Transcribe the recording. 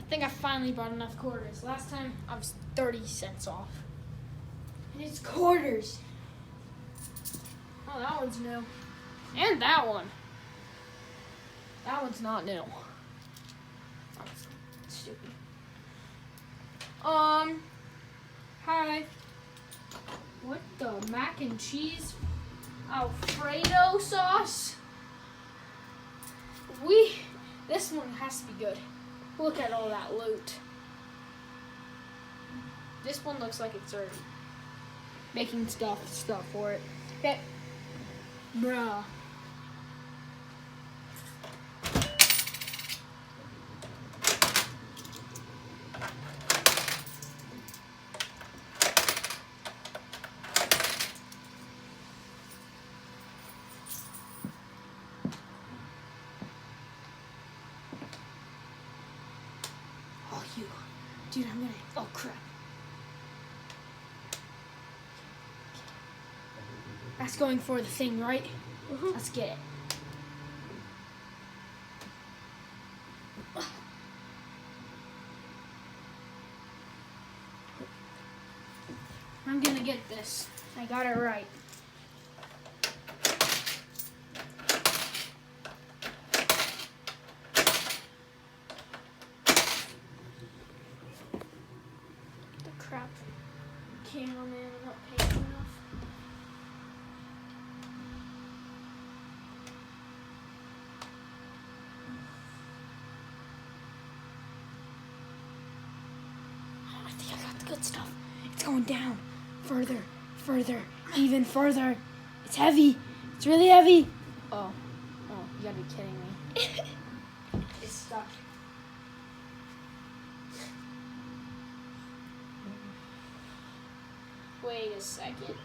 I think I finally bought enough quarters. Last time I was 30 cents off. And it's quarters. Oh, that one's new. And that one. That one's not new. That's stupid. Hi. What the mac and cheese Alfredo sauce? This one has to be good. Look at all that loot. This one looks like it's already making stuff for it. Okay. Bruh. Oh, you. Dude, I'm gonna. Oh, crap. That's going for the thing, right? Mm-hmm. Let's get it. I'm gonna get this. I got it right. The crap. Cameraman, I'm not paying enough. I think I got the good stuff. It's going down. Further, further, even further. It's heavy. It's really heavy. Oh, you gotta be kidding me. It's stuck. Wait a second.